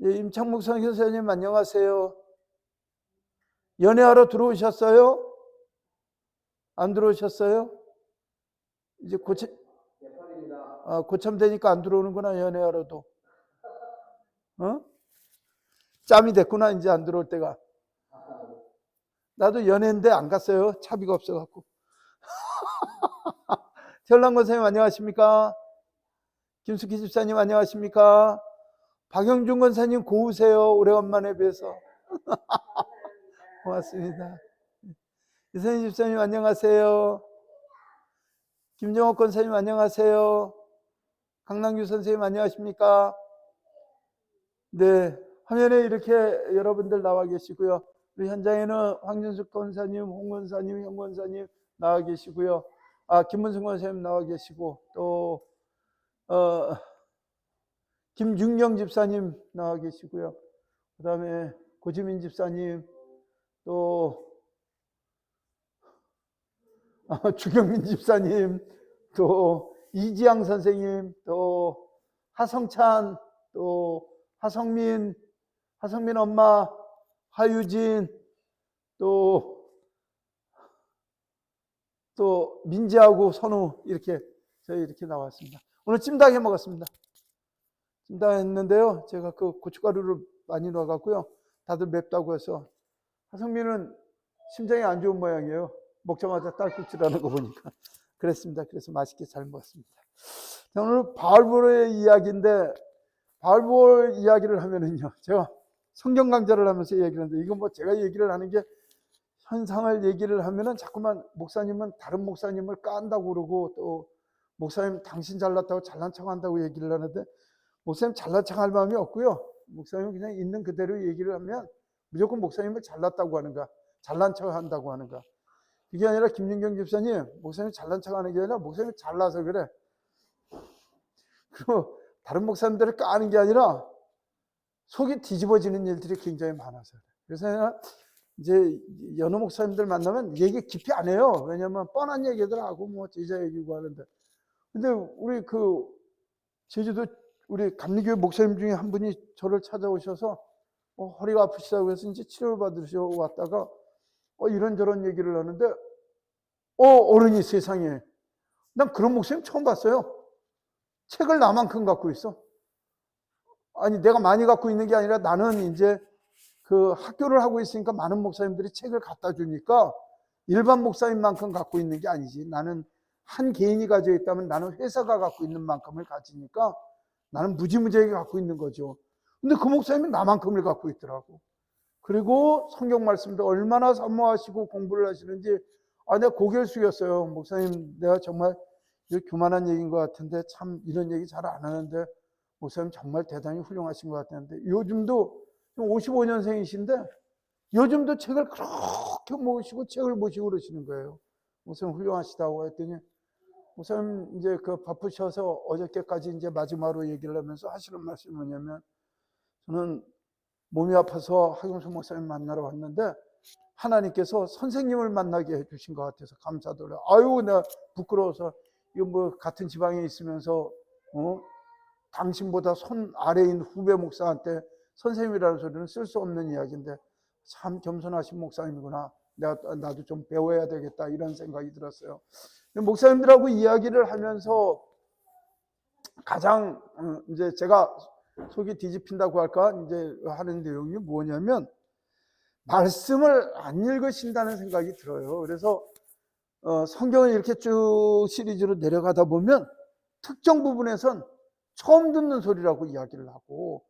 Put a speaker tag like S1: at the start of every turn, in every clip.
S1: 예, 임창묵 선교사님 안녕하세요. 연애하러 들어오셨어요? 안 들어오셨어요? 이제 고참 되니까 안 들어오는구나. 연애하러도. 어? 짬이 됐구나. 이제 안 들어올 때가. 나도 연애인데 안 갔어요. 차비가 없어갖고. 현랑 권사님 안녕하십니까? 김숙희 집사님 안녕하십니까? 박영준 권사님 고우세요. 오래간만에 뵈서. 고맙습니다. 이선희 집사님 안녕하세요. 김정옥 권사님 안녕하세요. 강남규 선생님 안녕하십니까? 네, 화면에 이렇게 여러분들 나와 계시고요. 우리 현장에는 황준숙 권사님, 홍 권사님, 형 권사님 나와 계시고요. 김문승 권사님 나와 계시고 또 김윤경 집사님 나와 계시고요. 그 다음에 고지민 집사님, 또 주경민 집사님, 또 이지양 선생님, 또 하성찬, 또 하성민 엄마, 하유진, 또 민지하고 선우 이렇게 저희 이렇게 나왔습니다. 오늘 찜닭 해 먹었습니다. 찜닭 했는데요. 제가 그 고춧가루를 많이 넣어갖고요. 다들 맵다고 해서 하성민은 심장이 안 좋은 모양이에요. 먹자마자 딸꾹질하는 거 보니까. 그랬습니다. 그래서 맛있게 잘 먹었습니다. 자, 오늘 바울의 이야기인데 바울 이야기를 하면은요. 제가 성경 강좌를 하면서 얘기를 하는데 이건 뭐 제가 얘기를 하는 게 현상을 얘기를 하면은 자꾸만 목사님은 다른 목사님을 깐다고 그러고 또 목사님 당신 잘났다고 잘난 척 한다고 얘기를 하는데 목사님 잘난 척 할 마음이 없고요. 목사님은 그냥 있는 그대로 얘기를 하면 무조건 목사님을 잘났다고 하는가 잘난 척 한다고 하는가. 그게 아니라 김윤경 집사님 목사님 잘난 척 하는 게 아니라 목사님이 잘나서 그래. 그리고 다른 목사님들을 까는 게 아니라 속이 뒤집어지는 일들이 굉장히 많아서 그래서 이제 여느 목사님들 만나면 얘기 깊이 안 해요. 왜냐면 뻔한 얘기들 하고 뭐 제자 얘기고 하는데 근데 우리 그 제주도 우리 감리교회 목사님 중에 한 분이 저를 찾아오셔서 허리가 아프시다고 해서 이제 치료를 받으셔 왔다가 이런저런 얘기를 하는데 어른이 세상에 난 그런 목사님 처음 봤어요. 책을 나만큼 갖고 있어. 아니 내가 많이 갖고 있는 게 아니라 나는 이제 그 학교를 하고 있으니까 많은 목사님들이 책을 갖다 주니까 일반 목사님만큼 갖고 있는 게 아니지. 나는 한 개인이 가지고 있다면 나는 회사가 갖고 있는 만큼을 가지니까 나는 무지무지하게 갖고 있는 거죠. 근데 그 목사님이 나만큼을 갖고 있더라고. 그리고 성경 말씀도 얼마나 사모하시고 공부를 하시는지 내가 고개를 숙였어요. 목사님 내가 정말 교만한 얘기인 것 같은데 참 이런 얘기 잘 안 하는데 목사님 정말 대단히 훌륭하신 것 같았는데 요즘도 55년생이신데 요즘도 책을 그렇게 모으시고 책을 보시고 그러시는 거예요. 목사님 훌륭하시다고 했더니 목사님 이제 그 바쁘셔서 어저께까지 이제 마지막으로 얘기를 하면서 하시는 말씀이 뭐냐면 저는 몸이 아파서 하경수 목사님 만나러 왔는데 하나님께서 선생님을 만나게 해주신 것 같아서 감사드려요. 아유 내가 부끄러워서 이거 뭐 같은 지방에 있으면서 당신보다 손 아래인 후배 목사한테 선생님이라는 소리는 쓸 수 없는 이야기인데 참 겸손하신 목사님이구나. 나도 좀 배워야 되겠다 이런 생각이 들었어요. 목사님들하고 이야기를 하면서 가장 이제 제가 속이 뒤집힌다고 할까 이제 하는 내용이 뭐냐면 말씀을 안 읽으신다는 생각이 들어요. 그래서 성경을 이렇게 쭉 시리즈로 내려가다 보면 특정 부분에선 처음 듣는 소리라고 이야기를 하고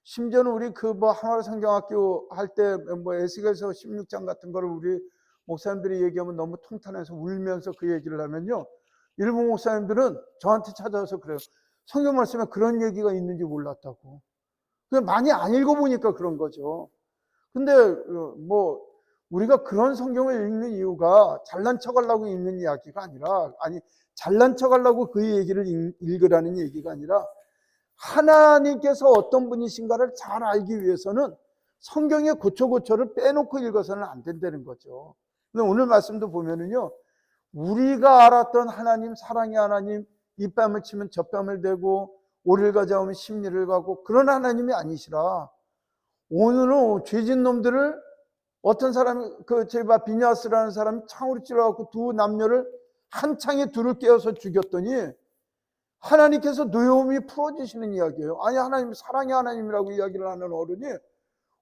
S1: 심지어는 우리 그 뭐 하마라 성경학교 할 때 뭐 에스겔서 16장 같은 거를 우리 목사님들이 얘기하면 너무 통탄해서 울면서 그 얘기를 하면요. 일부 목사님들은 저한테 찾아와서 그래요. 성경 말씀에 그런 얘기가 있는지 몰랐다고. 그냥 많이 안 읽어보니까 그런 거죠. 근데 뭐 우리가 그런 성경을 읽는 이유가 잘난 척하려고 읽는 이야기가 아니라 잘난 척하려고 그 얘기를 읽으라는 얘기가 아니라 하나님께서 어떤 분이신가를 잘 알기 위해서는 성경의 고초고초를 빼놓고 읽어서는 안 된다는 거죠. 근데 오늘 말씀도 보면은요, 우리가 알았던 하나님, 사랑의 하나님, 이 뺨을 치면 저 뺨을 대고 오리를 가져오면 십리를 가고 그런 하나님이 아니시라 오늘은 죄진 놈들을 어떤 사람이 제바 비냐스라는 사람이 창으로 찔러갖고 두 남녀를 한 창에 둘을 깨어서 죽였더니 하나님께서 노여움이 풀어주시는 이야기예요. 아니 하나님 사랑의 하나님이라고 이야기를 하는 어른이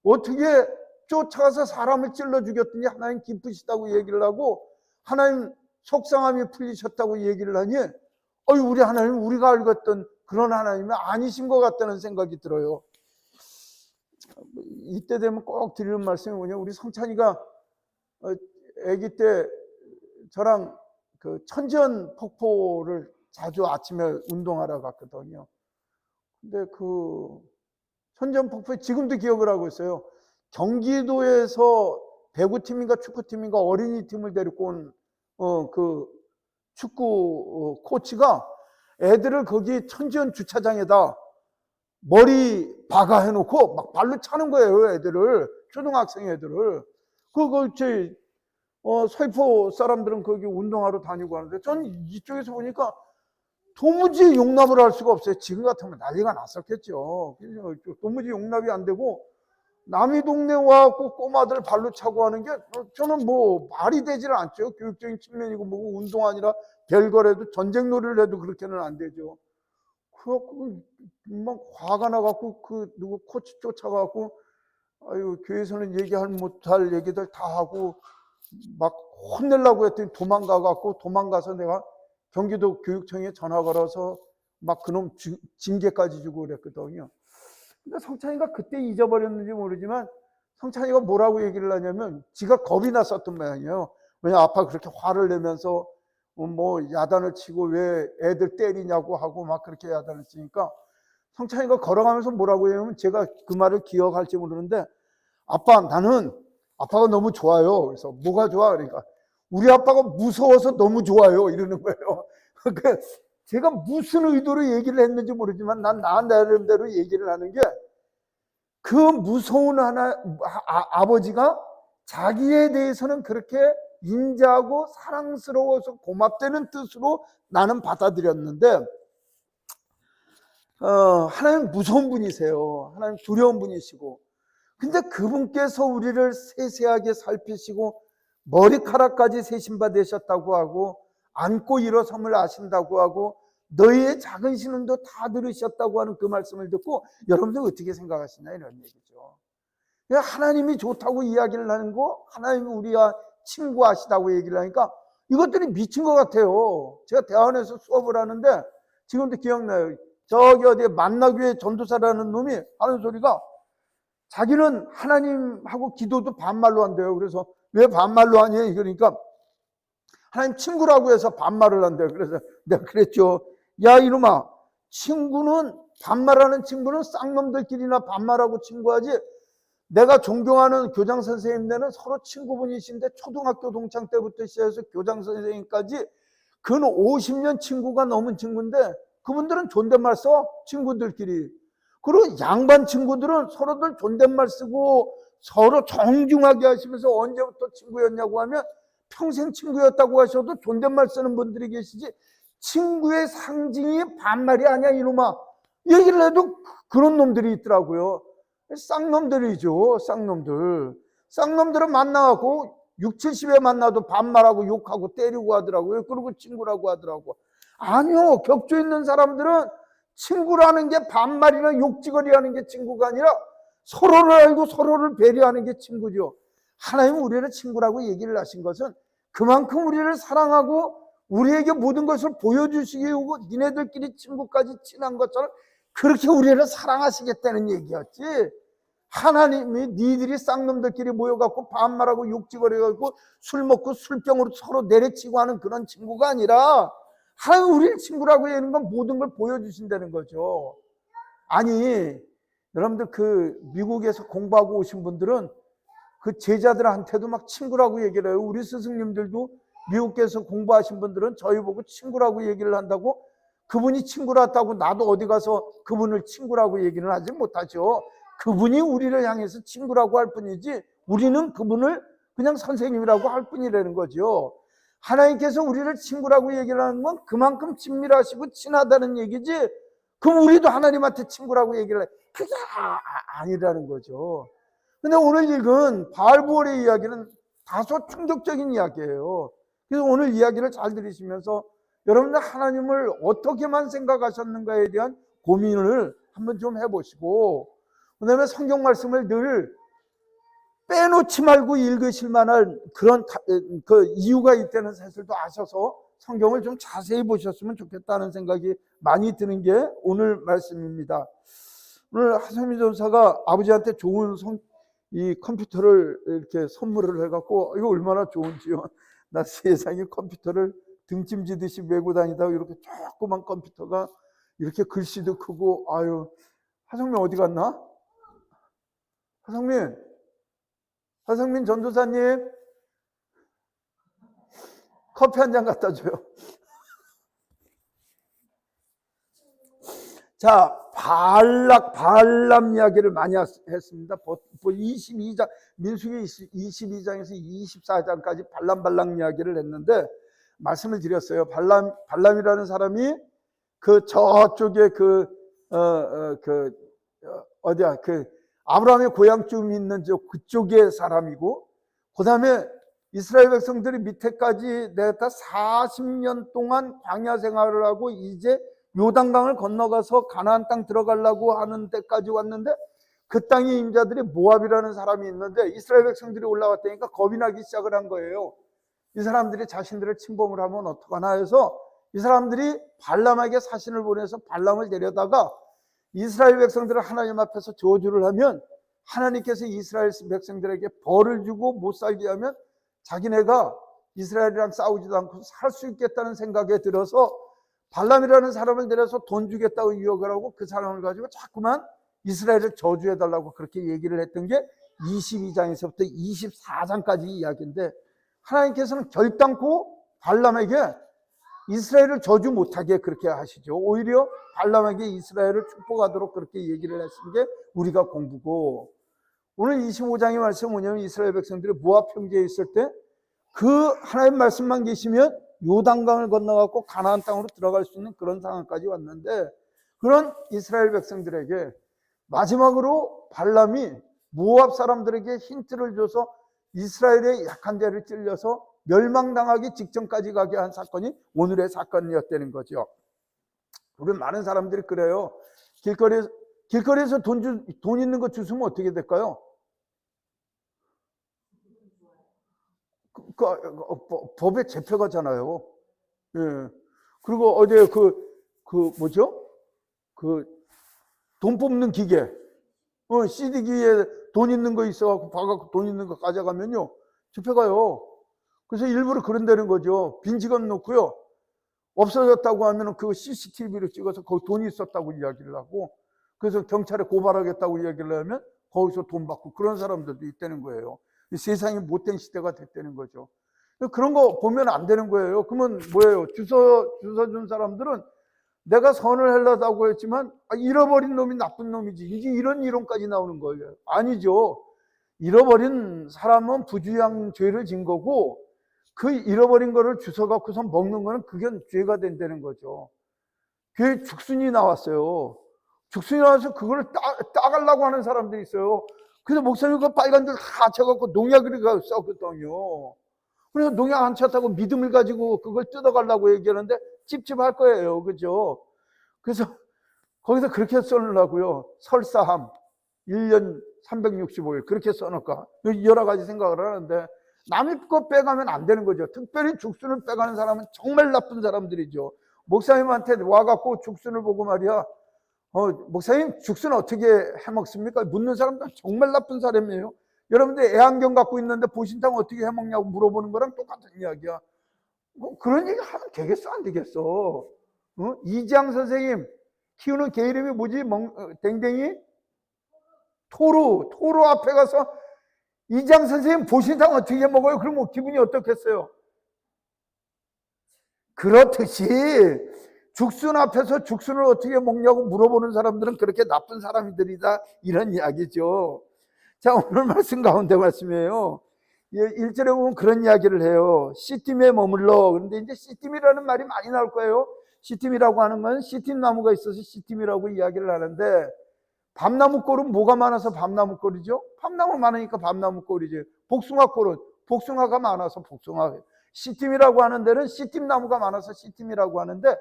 S1: 어떻게 쫓아가서 사람을 찔러 죽였더니 하나님 기쁘시다고 얘기를 하고 하나님 속상함이 풀리셨다고 얘기를 하니 우리 하나님 우리가 알겠던 그런 하나님이 아니신 것 같다는 생각이 들어요. 이때 되면 꼭 드리는 말씀이 뭐냐, 우리 성찬이가 아기 때 저랑 그 천지연 폭포를 자주 아침에 운동하러 갔거든요. 근데 그 천지연 폭포에 지금도 기억을 하고 있어요. 경기도에서 배구팀인가 축구팀인가 어린이팀을 데리고 온 그 축구 코치가 애들을 거기 천지연 주차장에다 머리 박아 해놓고 막 발로 차는 거예요, 애들을. 초등학생 애들을. 저희 서귀포 사람들은 거기 운동하러 다니고 하는데 전 이쪽에서 보니까 도무지 용납을 할 수가 없어요. 지금 같으면 난리가 났었겠죠. 도무지 용납이 안 되고 남의 동네 와갖고 꼬마들 발로 차고 하는 게 저는 뭐 말이 되질 않죠. 교육적인 측면이고 뭐고 운동 아니라 별거라도 전쟁놀이를 해도 그렇게는 안 되죠. 그래갖고 막 화가 나갖고 누구 코치 쫓아가갖고 교회에서는 얘기할 못할 얘기들 다 하고 막 혼내려고 했더니 도망가서 내가 경기도 교육청에 전화 걸어서 막 그놈 징계까지 주고 그랬거든요. 근데 성찬이가 그때 잊어버렸는지 모르지만 성찬이가 뭐라고 얘기를 하냐면 지가 겁이 났었던 모양이에요. 왜냐 아빠가 그렇게 화를 내면서 뭐 야단을 치고 왜 애들 때리냐고 하고 막 그렇게 야단을 치니까 성찬이가 걸어가면서 뭐라고 해요? 제가 그 말을 기억할지 모르는데 아빠 나는 아빠가 너무 좋아요. 그래서 뭐가 좋아? 그러니까 우리 아빠가 무서워서 너무 좋아요 이러는 거예요. 제가 무슨 의도로 얘기를 했는지 모르지만 난 나 나름대로 얘기를 하는 게 그 무서운 아버지가 자기에 대해서는 그렇게 인자하고 사랑스러워서 고맙다는 뜻으로 나는 받아들였는데 하나님 무서운 분이세요. 하나님 두려운 분이시고 근데 그분께서 우리를 세세하게 살피시고 머리카락까지 세신바 되셨다고 하고 안고 일어섬을 아신다고 하고 너희의 작은 신음도 다 들으셨다고 하는 그 말씀을 듣고 여러분들 어떻게 생각하시나 이런 얘기죠. 하나님이 좋다고 이야기를 하는 거 하나님이 우리와 친구하시다고 얘기를 하니까 이것들이 미친 것 같아요. 제가 대학원에서 수업을 하는데 지금도 기억나요. 저기 어디에 만나교회 전도사라는 놈이 하는 소리가 자기는 하나님하고 기도도 반말로 한대요. 그래서 왜 반말로 하니? 그러니까 하나님 친구라고 해서 반말을 한대요. 그래서 내가 그랬죠. 야 이놈아, 친구는 반말하는 친구는 쌍놈들끼리나 반말하고 친구하지 내가 존경하는 교장 선생님들은 서로 친구분이신데 초등학교 동창 때부터 시작해서 교장 선생님까지 근 50년 친구가 넘은 친구인데 그분들은 존댓말 써 친구들끼리. 그리고 양반 친구들은 서로들 존댓말 쓰고 서로 정중하게 하시면서 언제부터 친구였냐고 하면 평생 친구였다고 하셔도 존댓말 쓰는 분들이 계시지 친구의 상징이 반말이 아니야 이놈아 얘기를 해도 그런 놈들이 있더라고요. 쌍놈들이죠. 쌍놈들은 만나갖고 6, 70에 만나도 반말하고 욕하고 때리고 하더라고요. 그리고 친구라고 하더라고. 아니요. 격조 있는 사람들은 친구라는 게 반말이나 욕지거리 하는 게 친구가 아니라 서로를 알고 서로를 배려하는 게 친구죠. 하나님 우리를 친구라고 얘기를 하신 것은 그만큼 우리를 사랑하고 우리에게 모든 것을 보여주시기 위하고 니네들끼리 친구까지 친한 것처럼 그렇게 우리를 사랑하시겠다는 얘기였지. 하나님이 니들이 쌍놈들끼리 모여갖고 반말하고 욕지거리하고 술 먹고 술병으로 서로 내려치고 하는 그런 친구가 아니라 하나님 우리를 친구라고 하는 건 모든 걸 보여주신다는 거죠. 아니 여러분들 그 미국에서 공부하고 오신 분들은 그 제자들한테도 막 친구라고 얘기를 해요. 우리 스승님들도 미국에서 공부하신 분들은 저희 보고 친구라고 얘기를 한다고 그분이 친구라고 나도 어디 가서 그분을 친구라고 얘기는 하지 못하죠. 그분이 우리를 향해서 친구라고 할 뿐이지 우리는 그분을 그냥 선생님이라고 할 뿐이라는 거죠. 하나님께서 우리를 친구라고 얘기를 하는 건 그만큼 친밀하시고 친하다는 얘기지 그럼 우리도 하나님한테 친구라고 얘기를 해. 그게 아니라는 거죠. 근데 오늘 읽은 바알부올의 이야기는 다소 충격적인 이야기예요. 그래서 오늘 이야기를 잘 들으시면서 여러분들 하나님을 어떻게만 생각하셨는가에 대한 고민을 한번 좀 해보시고, 그 다음에 성경 말씀을 늘 빼놓지 말고 읽으실 만한 그런 그 이유가 있다는 사실도 아셔서 성경을 좀 자세히 보셨으면 좋겠다는 생각이 많이 드는 게 오늘 말씀입니다. 오늘 하성민 전사가 아버지한테 좋은 이 컴퓨터를 이렇게 선물을 해갖고, 이거 얼마나 좋은지요. 나 세상에 컴퓨터를 등짐지듯이 메고 다니다가 이렇게 조그만 컴퓨터가 이렇게 글씨도 크고, 아유, 하성민 어디 갔나? 하성민 전도사님, 커피 한 잔 갖다 줘요. 자, 발람 이야기를 많이 했습니다. 22장, 민수기 22장에서 24장까지 발람 이야기를 했는데, 말씀을 드렸어요. 발람이라는 사람이 그 저쪽에 어디야, 아브라함의 고향쯤 있는 그쪽의 사람이고, 그 다음에 이스라엘 백성들이 밑에까지 내다 40년 동안 광야 생활을 하고 이제 요단강을 건너가서 가나안 땅 들어가려고 하는 데까지 왔는데, 그 땅의 임자들이 모압이라는 사람이 있는데 이스라엘 백성들이 올라왔다니까 겁이 나기 시작을 한 거예요. 이 사람들이 자신들을 침범을 하면 어떡하나 해서 이 사람들이 발람에게 사신을 보내서 발람을 데려다가 이스라엘 백성들을 하나님 앞에서 저주를 하면 하나님께서 이스라엘 백성들에게 벌을 주고 못 살게 하면 자기네가 이스라엘이랑 싸우지도 않고 살 수 있겠다는 생각에 들어서 발람이라는 사람을 데려서 돈 주겠다고 유혹을 하고 그 사람을 가지고 자꾸만 이스라엘을 저주해달라고 그렇게 얘기를 했던 게 22장에서부터 24장까지 이야기인데, 하나님께서는 결단코 발람에게 이스라엘을 저주 못하게 그렇게 하시죠. 오히려 발람에게 이스라엘을 축복하도록 그렇게 얘기를 하신 게 우리가 공부고, 오늘 25장의 말씀은 뭐냐면 이스라엘 백성들이 모압 평지에 있을 때 그 하나님 말씀만 계시면 요단강을 건너갖고 가나안 땅으로 들어갈 수 있는 그런 상황까지 왔는데, 그런 이스라엘 백성들에게 마지막으로 발람이 모압 사람들에게 힌트를 줘서 이스라엘의 약한 자를 찔려서 멸망당하기 직전까지 가게 한 사건이 오늘의 사건이었다는 거죠. 우리 많은 사람들이 그래요. 길거리에서 돈 있는 거 주시면 어떻게 될까요? 법에 잡혀가잖아요. 예. 그리고 어제 뭐죠? 돈 뽑는 기계. CD기에 돈 있는 거 있어갖고 봐갖고 돈 있는 거 가져가면요, 잡혀가요. 그래서 일부러 그런다는 거죠. 빈 지갑 놓고요, 없어졌다고 하면 그 CCTV로 찍어서 거기 돈이 있었다고 이야기를 하고, 그래서 경찰에 고발하겠다고 이야기를 하면 거기서 돈 받고 그런 사람들도 있다는 거예요. 세상이 못된 시대가 됐다는 거죠. 그런 거 보면 안 되는 거예요. 그러면 뭐예요? 주소 준 사람들은 내가 선을 하려고 했지만 잃어버린 놈이 나쁜 놈이지, 이제 이런 이론까지 나오는 거예요. 아니죠. 잃어버린 사람은 부주의한 죄를 진 거고, 그 잃어버린 거를 주워 갖고서 먹는 거는 그게 죄가 된다는 거죠. 교회 죽순이 나왔어요. 죽순이 나와서 그걸 따가려고 하는 사람들이 있어요. 그래서 목사님 그 빨간들 다 쳐갖고 농약을 썼거든요. 그래서 농약 안 쳤다고 믿음을 가지고 그걸 뜯어가려고 얘기하는데 찝찝할 거예요. 그죠? 그래서 거기서 그렇게 써놓으려고요. 설사함 1년 365일 그렇게 써놓을까? 여러 가지 생각을 하는데, 남의 거 빼가면 안 되는 거죠. 특별히 죽순을 빼가는 사람은 정말 나쁜 사람들이죠. 목사님한테 와갖고 죽순을 보고 말이야, 목사님 죽순 어떻게 해먹습니까? 묻는 사람들은 정말 나쁜 사람이에요. 여러분들 애완견 갖고 있는데 보신탕 어떻게 해먹냐고 물어보는 거랑 똑같은 이야기야. 그런 얘기 하면 되겠어 안 되겠어? 이지양 선생님 키우는 개 이름이 뭐지? 댕댕이? 토루 앞에 가서 이지양 선생님 보신탕 어떻게 해먹어요? 그러면 기분이 어떻겠어요? 그렇듯이 죽순 앞에서 죽순을 어떻게 먹냐고 물어보는 사람들은 그렇게 나쁜 사람들이다, 이런 이야기죠. 자, 오늘 말씀 가운데 말씀이에요. 1절에 보면 그런 이야기를 해요. 시딤에 머물러. 그런데 이제 시딤이라는 말이 많이 나올 거예요. 시팀이라고 하는 건 시팀 나무가 있어서 시팀이라고 이야기를 하는데, 밤나무꼴은 뭐가 많아서 밤나무꼴이죠? 밤나무 많으니까 밤나무꼴이지. 복숭아꼴은 복숭아가 많아서 복숭아. 시팀이라고 하는 데는 시팀 나무가 많아서 시팀이라고 하는데,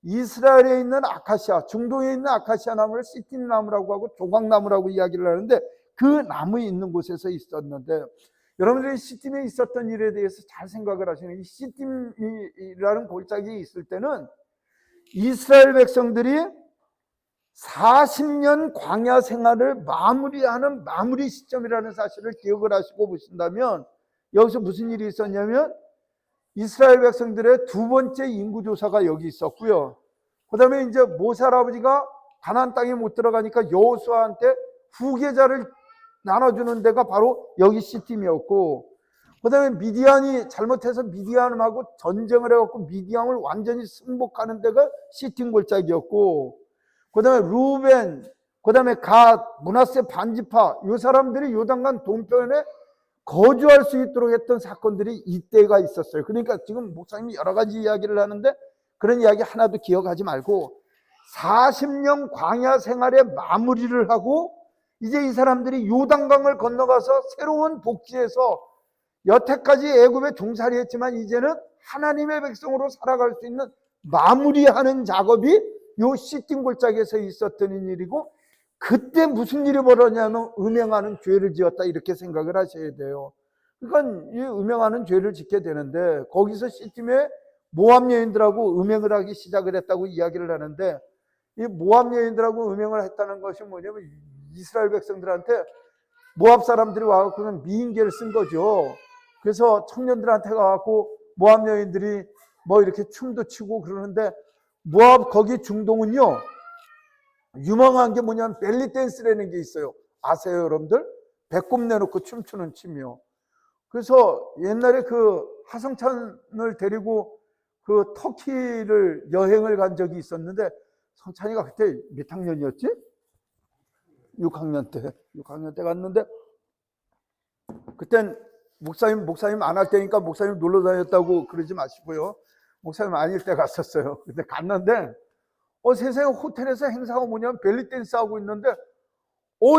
S1: 이스라엘에 있는 아카시아, 중동에 있는 아카시아 나무를 시팀 나무라고 하고 조각나무라고 이야기를 하는데, 그 나무 있는 곳에서 있었는데, 여러분들이 시팀에 있었던 일에 대해서 잘 생각을 하시는, 이 시팀이라는 골짜기에 있을 때는 이스라엘 백성들이 40년 광야 생활을 마무리하는 마무리 시점이라는 사실을 기억을 하시고 보신다면, 여기서 무슨 일이 있었냐면 이스라엘 백성들의 두 번째 인구조사가 여기 있었고요. 그 다음에 이제 모세 할아버지가 가나안 땅에 못 들어가니까 여호수아한테 후계자를 나눠주는 데가 바로 여기 시팀이었고, 그 다음에 미디안이 잘못해서 미디안하고 전쟁을 해갖고 미디안을 완전히 승복하는 데가 시팀 골짜기였고, 그 다음에 루벤, 그 다음에 갓, 므낫세 반지파, 이 사람들이 요단강 동편에 거주할 수 있도록 했던 사건들이 이때가 있었어요. 그러니까 지금 목사님이 여러 가지 이야기를 하는데 그런 이야기 하나도 기억하지 말고 40년 광야 생활의 마무리를 하고 이제 이 사람들이 요단강을 건너가서 새로운 복지에서 여태까지 애굽에 종살이했지만 이제는 하나님의 백성으로 살아갈 수 있는 마무리하는 작업이 요 시팀 골짜기에서 있었던 일이고, 그때 무슨 일이 벌어졌냐면 음행하는 죄를 지었다, 이렇게 생각을 하셔야 돼요. 그러니까 이 음행하는 죄를 짓게 되는데, 거기서 시팀에 모압 여인들하고 음행을 하기 시작을 했다고 이야기를 하는데, 이 모압 여인들하고 음행을 했다는 것이 뭐냐면 이스라엘 백성들한테 모압 사람들이 와갖고 그냥 미인계를 쓴 거죠. 그래서 청년들한테 가갖고 모압 여인들이 뭐 이렇게 춤도 추고 그러는데, 모압 거기 중동은요 유명한 게 뭐냐면 벨리 댄스라는 게 있어요. 아세요 여러분들? 배꼽 내놓고 춤추는 춤이요. 그래서 옛날에 그 하성찬을 데리고 그 터키를 여행을 간 적이 있었는데, 성찬이가 그때 몇 학년이었지? 6학년 때 갔는데, 그땐 목사님 안 할 때니까 목사님 놀러 다녔다고 그러지 마시고요. 목사님 아닐 때 갔었어요. 근데 갔는데 세상에 호텔에서 행사가 뭐냐면 벨리 댄스 하고 있는데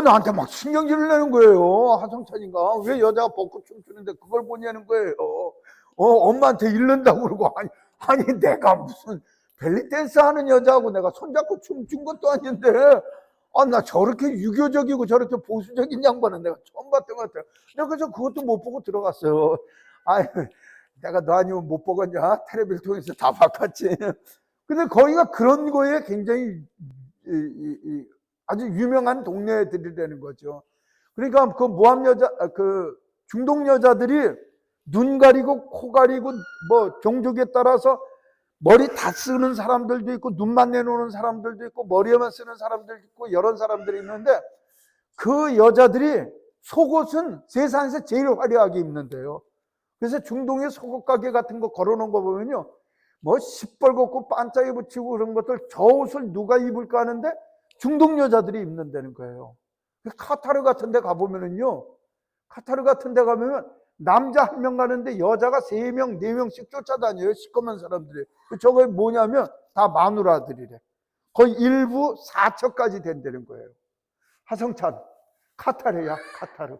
S1: 나한테 막 신경질을 내는 거예요. 하성찬인가 왜 여자가 벗고 춤추는데 그걸 보냐는 거예요. 엄마한테 잃는다고 그러고, 아니 내가 무슨 벨리 댄스 하는 여자하고 내가 손잡고 춤춘 것도 아닌데, 나 저렇게 유교적이고 저렇게 보수적인 양반은 내가 처음 봤던 것 같아요. 그래서 그것도 못 보고 들어갔어요. 내가 너 아니면 못 보겠냐? 텔레비를 통해서 다 바꿨지. 근데 거기가 그런 거에 굉장히 아주 유명한 동네들이라는 거죠. 그러니까 그 모함 여자, 그 중동 여자들이 눈 가리고 코 가리고 뭐 종족에 따라서 머리 다 쓰는 사람들도 있고 눈만 내놓는 사람들도 있고 머리에만 쓰는 사람들도 있고 이런 사람들이 있는데, 그 여자들이 속옷은 세상에서 제일 화려하게 입는데요. 그래서 중동의 속옷 가게 같은 거 걸어놓은 거 보면요, 뭐 시뻘겋고 반짝이 붙이고 그런 것들, 저 옷을 누가 입을까 하는데 중동 여자들이 입는다는 거예요. 카타르 같은 데 가보면은요, 카타르 같은 데 가면 남자 1명 가는데 여자가 3명, 4명씩 쫓아다녀요. 시커먼 사람들이. 저거 뭐냐면 다 마누라들이래. 거의 일부 4척까지 된다는 거예요. 하성찬, 카타르야, 카타르.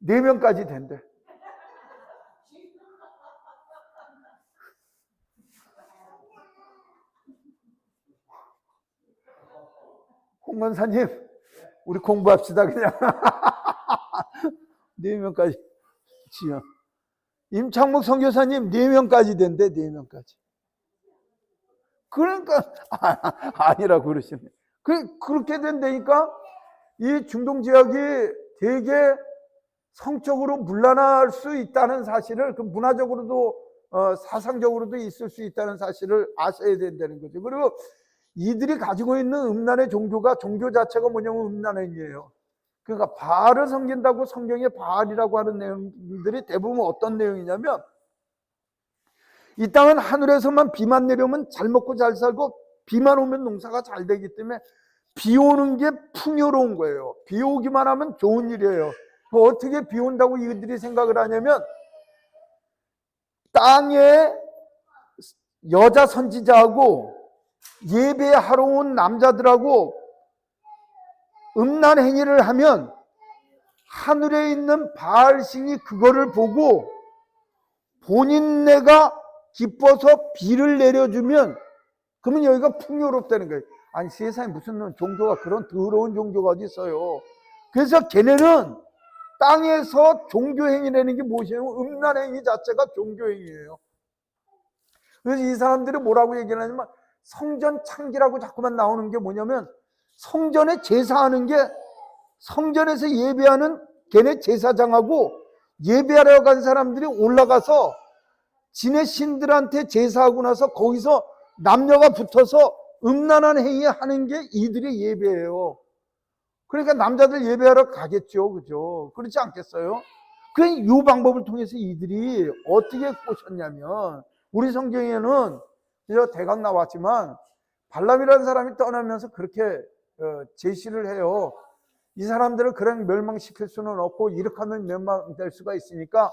S1: 4명까지 된대. 홍 권사님, 우리 공부합시다, 그냥. 4명까지. 지요. 임창목 선교사님 4명까지 된대, 4명까지. 그러니까, 아니라고 그러시네. 그렇게 된다니까 이 중동 지역이 되게 성적으로 문란할 수 있다는 사실을, 그 문화적으로도 사상적으로도 있을 수 있다는 사실을 아셔야 된다는 거죠. 그리고 이들이 가지고 있는 음란의 종교가, 종교 자체가 뭐냐면 음란행위예요. 그러니까 바알을 섬긴다고 성경에 바알이라고 하는 내용들이 대부분 어떤 내용이냐면, 이 땅은 하늘에서만 비만 내려오면 잘 먹고 잘 살고 비만 오면 농사가 잘 되기 때문에 비 오는 게 풍요로운 거예요. 비 오기만 하면 좋은 일이에요. 어떻게 비 온다고 이들이 생각을 하냐면, 땅에 여자 선지자하고 예배하러 온 남자들하고 음란 행위를 하면 하늘에 있는 바알신이 그거를 보고 본인네가 기뻐서 비를 내려주면 그러면 여기가 풍요롭다는 거예요. 아니 세상에 무슨 종교가 그런 더러운 종교가 어디 있어요. 그래서 걔네는 땅에서 종교행위라는 게 무엇이에요? 음란행위 자체가 종교행위예요. 그래서 이 사람들이 뭐라고 얘기를 하냐면 성전 창기라고 자꾸만 나오는 게 뭐냐면 성전에 제사하는 게 성전에서 예배하는 걔네 제사장하고 예배하러 간 사람들이 올라가서 지네 신들한테 제사하고 나서 거기서 남녀가 붙어서 음란한 행위 하는 게 이들의 예배예요. 그러니까 남자들 예배하러 가겠죠. 그죠? 그렇지 않겠어요? 그러니까 이 방법을 통해서 이들이 어떻게 꼬셨냐면 우리 성경에는 대강 나왔지만 발람이라는 사람이 떠나면서 그렇게 제시를 해요. 이 사람들을 그냥 멸망시킬 수는 없고 이렇게 하면 멸망될 수가 있으니까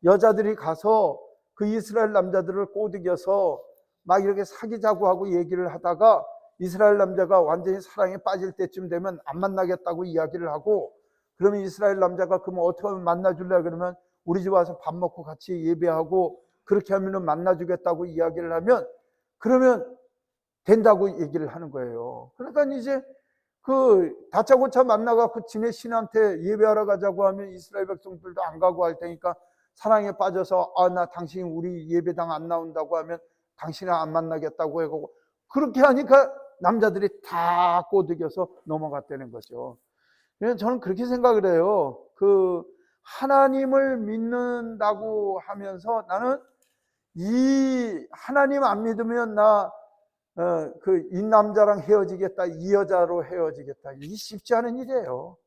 S1: 여자들이 가서 그 이스라엘 남자들을 꼬드겨서 막 이렇게 사귀자고 하고 얘기를 하다가 이스라엘 남자가 완전히 사랑에 빠질 때쯤 되면 안 만나겠다고 이야기를 하고 그러면 이스라엘 남자가 그러면 어떻게 하면 만나줄래? 그러면 우리 집 와서 밥 먹고 같이 예배하고 그렇게 하면은 만나주겠다고 이야기를 하면 그러면 된다고 얘기를 하는 거예요. 그러니까 이제 그 다짜고짜 만나갖고 지네 신한테 예배하러 가자고 하면 이스라엘 백성들도 안 가고 할 테니까 사랑에 빠져서 나 당신 우리 예배당 안 나온다고 하면 당신은 안 만나겠다고 하고 그렇게 하니까 남자들이 다 꼬드겨서 넘어갔다는 거죠. 그래서 저는 그렇게 생각을 해요. 그 하나님을 믿는다고 하면서 나는 이 하나님 안 믿으면 이 남자랑 헤어지겠다, 이 여자로 헤어지겠다. 이게 쉽지 않은 일이에요.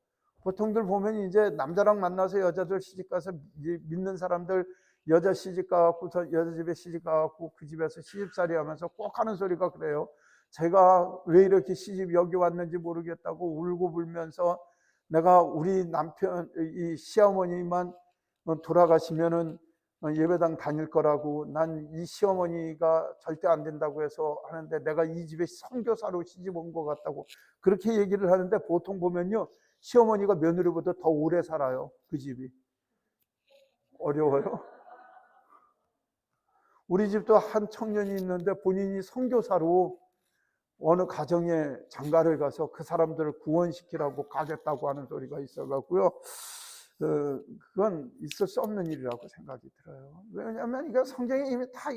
S1: 보통들 보면 이제 남자랑 만나서 여자들 시집가서 믿는 사람들 여자 시집가갖고서 여자 집에 시집가갖고 그 집에서 시집살이 하면서 꼭 하는 소리가 그래요. 제가 왜 이렇게 시집 여기 왔는지 모르겠다고 울고 불면서 내가 우리 남편 이 시어머니만 돌아가시면은 예배당 다닐 거라고 난 이 시어머니가 절대 안 된다고 해서 하는데 내가 이 집에 선교사로 시집 온 것 같다고 그렇게 얘기를 하는데 보통 보면요 시어머니가 며느리보다 더 오래 살아요. 그 집이 어려워요. 우리 집도 한 청년이 있는데 본인이 선교사로 어느 가정에 장가를 가서 그 사람들을 구원시키라고 가겠다고 하는 소리가 있어갖고요. 그건 있을 수 없는 일이라고 생각이 들어요. 왜냐하면 이거 성경에 이미 다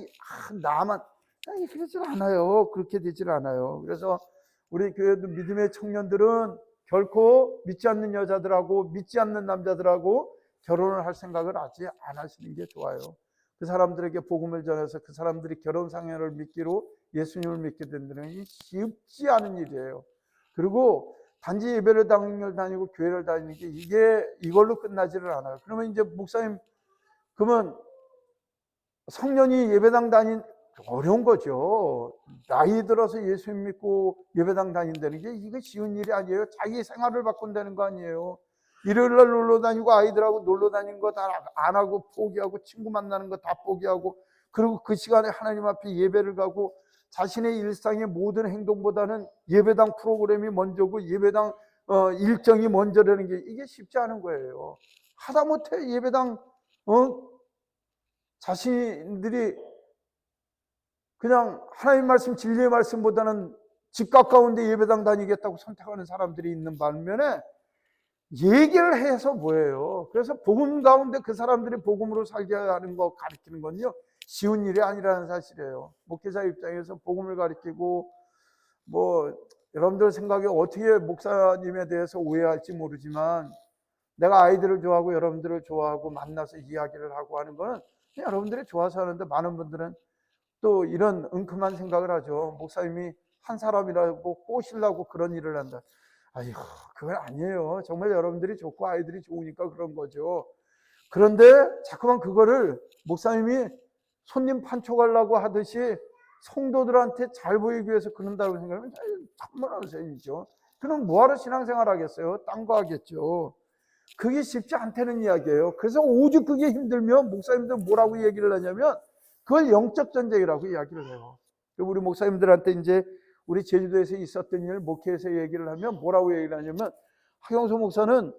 S1: 나만 그러질 않아요. 그렇게 되질 않아요. 그래서 우리 교회도 믿음의 청년들은 결코 믿지 않는 여자들하고 믿지 않는 남자들하고 결혼을 할 생각을 아직 안 하시는 게 좋아요. 그 사람들에게 복음을 전해서 그 사람들이 결혼 상해를 믿기로 예수님을 믿게 된다는 게 쉽지 않은 일이에요. 그리고 단지 예배를 다니고 교회를 다니는 게 이게 이걸로 끝나지를 않아요. 그러면 이제 목사님 그러면 성년이 예배당 어려운 거죠. 나이 들어서 예수님 믿고 예배당 다닌다는 게 이게 쉬운 일이 아니에요. 자기 생활을 바꾼다는 거 아니에요. 일요일 날 놀러 다니고 아이들하고 놀러 다니는 거 다 안 하고 포기하고 친구 만나는 거 다 포기하고 그리고 그 시간에 하나님 앞에 예배를 가고 자신의 일상의 모든 행동보다는 예배당 프로그램이 먼저고 예배당 일정이 먼저라는 게 이게 쉽지 않은 거예요. 하다못해 예배당 자신들이 그냥 하나님 말씀 진리의 말씀보다는 집 가까운데 예배당 다니겠다고 선택하는 사람들이 있는 반면에 얘기를 해서 뭐예요? 그래서 복음 가운데 그 사람들이 복음으로 살게 하는 거 가르치는 건요 쉬운 일이 아니라는 사실이에요. 목회자 입장에서 복음을 가르치고 여러분들 생각에 어떻게 목사님에 대해서 오해할지 모르지만 내가 아이들을 좋아하고 여러분들을 좋아하고 만나서 이야기를 하고 하는 거는 여러분들이 좋아서 하는데 많은 분들은 또 이런 은큼한 생각을 하죠. 목사님이 한 사람이라고 꼬시려고 그런 일을 한다. 아유, 그건 아니에요. 정말 여러분들이 좋고 아이들이 좋으니까 그런 거죠. 그런데 자꾸만 그거를 목사님이 손님 판촉하려고 하듯이 성도들한테 잘 보이기 위해서 그런다고 생각하면 참만한 셈이죠. 그럼 뭐하러 신앙생활 하겠어요? 딴 거 하겠죠. 그게 쉽지 않다는 이야기예요. 그래서 오죽 그게 힘들면 목사님들 뭐라고 얘기를 하냐면 그걸 영적 전쟁이라고 이야기를 해요. 우리 목사님들한테 이제 우리 제주도에서 있었던 일 목회에서 얘기를 하면 뭐라고 얘기를 하냐면, 하경수 목사는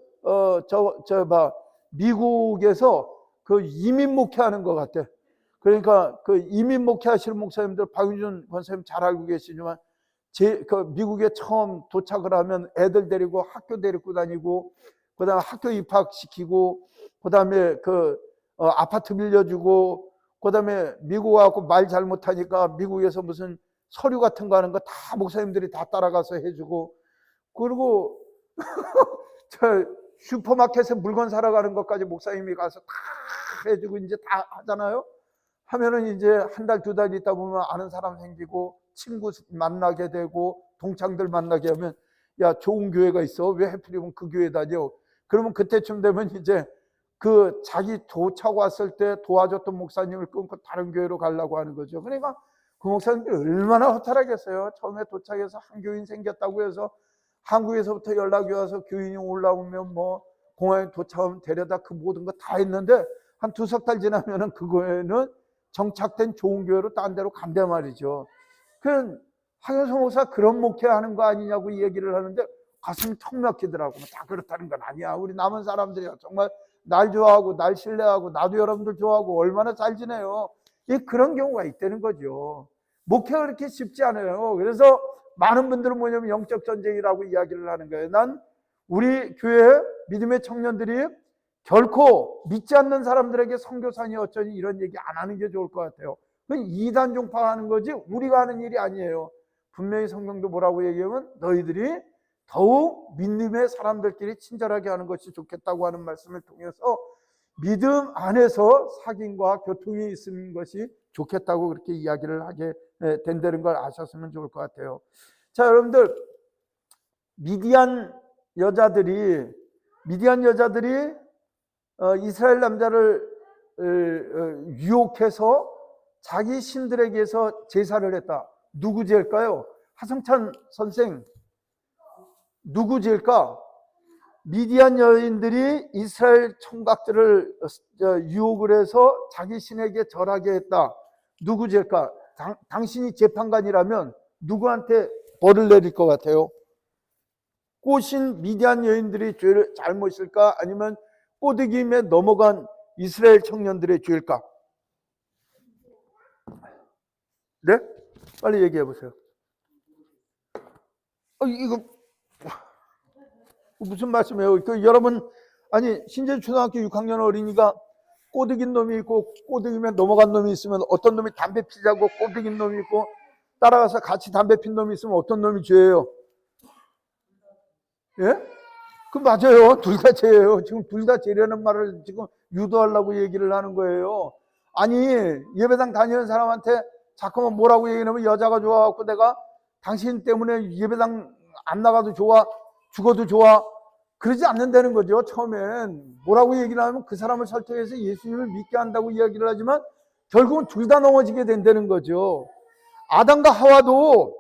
S1: 미국에서 그 이민 목회하는 것 같아. 그러니까 그 이민 목회하시는 목사님들 박윤준 권사님 잘 알고 계시지만, 그 미국에 처음 도착을 하면 애들 데리고 학교 데리고 다니고, 그다음에 학교 입학시키고, 그다음에 아파트 빌려주고, 그다음에 미국 와갖고 말 잘못하니까 미국에서 무슨 서류 같은 거 하는 거 다 목사님들이 다 따라가서 해주고, 그리고 저 슈퍼마켓에 물건 사러 가는 것까지 목사님이 가서 다 해주고 이제 다 하잖아요. 하면은 이제 한 달, 두 달 있다 보면 아는 사람 생기고 친구 만나게 되고 동창들 만나게 하면, 야, 좋은 교회가 있어. 왜 하필이면 그 교회 다녀? 그러면 그때쯤 되면 이제 그 자기 도착 왔을 때 도와줬던 목사님을 끊고 다른 교회로 가려고 하는 거죠. 그러니까 그 목사님들이 얼마나 허탈하겠어요. 처음에 도착해서 한 교인 생겼다고 해서 한국에서부터 연락이 와서 교인이 올라오면 뭐 공항에 도착하면 데려다 그 모든 거 다 했는데, 한 두석 달 지나면은 그 교회는 정착된 좋은 교회로 딴 데로 간단 말이죠. 그 하경수 목사 그런 목회하는 거 아니냐고 얘기를 하는데 가슴이 턱 막히더라고. 다 그렇다는 건 아니야. 우리 남은 사람들이야 정말 날 좋아하고 날 신뢰하고 나도 여러분들 좋아하고 얼마나 잘 지내요. 그런 경우가 있다는 거죠. 목회가 그렇게 쉽지 않아요. 그래서 많은 분들은 뭐냐면 영적 전쟁이라고 이야기를 하는 거예요. 난 우리 교회 믿음의 청년들이 결코 믿지 않는 사람들에게 선교사니 어쩌니 이런 얘기 안 하는 게 좋을 것 같아요. 그건 이단 종파하는 거지 우리가 하는 일이 아니에요. 분명히 성경도 뭐라고 얘기하면 너희들이 더욱 믿음의 사람들끼리 친절하게 하는 것이 좋겠다고 하는 말씀을 통해서 믿음 안에서 사귐과 교통이 있는 것이 좋겠다고 그렇게 이야기를 하게 된다는 걸 아셨으면 좋을 것 같아요. 자, 여러분들, 미디안 여자들이 이스라엘 남자를 유혹해서 자기 신들에게서 제사를 했다. 누구 죄일까요? 하성찬 선생, 누구 죄일까? 미디안 여인들이 이스라엘 총각들을 유혹을 해서 자기 신에게 절하게 했다. 누구 죄일까? 당신이 재판관이라면 누구한테 벌을 내릴 것 같아요? 꼬신 미디안 여인들이 죄를 잘못일까? 아니면 꼬드김에 넘어간 이스라엘 청년들의 죄일까? 네? 빨리 얘기해 보세요. 이거 무슨 말씀이에요? 여러분, 아니 신재주 초등학교 6학년 어린이가 꼬드긴 놈이 있고 꼬드김에 넘어간 놈이 있으면 어떤 놈이 담배 피자고 꼬드긴 놈이 있고 따라가서 같이 담배 핀 놈이 있으면 어떤 놈이 죄예요? 예? 그 맞아요. 둘 다 죄예요. 지금 둘 다 죄라는 말을 지금 유도하려고 얘기를 하는 거예요. 아니 예배당 다니는 사람한테 자꾸만 뭐라고 얘기하면 여자가 좋아갖고 내가 당신 때문에 예배당 안 나가도 좋아, 죽어도 좋아, 그러지 않는다는 거죠. 처음엔 뭐라고 얘기를 하면 그 사람을 설득해서 예수님을 믿게 한다고 이야기를 하지만 결국은 둘 다 넘어지게 된다는 거죠. 아담과 하와도